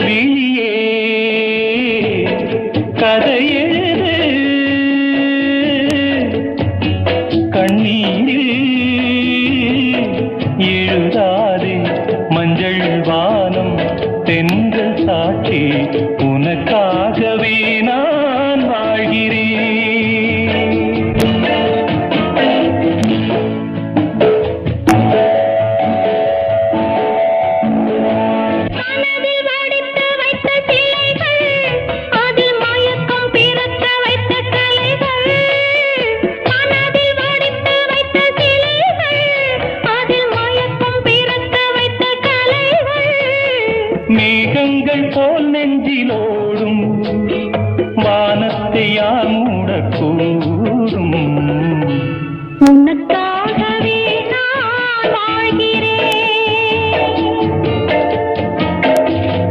விழியே கதை எழுது கண்ணீரில் எழுதாதே மஞ்சள் வானம் தென்றல் சாட்சி உனக்காகவே நான் வாழ்கிறேன். மேகங்கள் போல் நெஞ்சிலோடும் வானத்தை யார் மூடக்கூடும். உனக்கா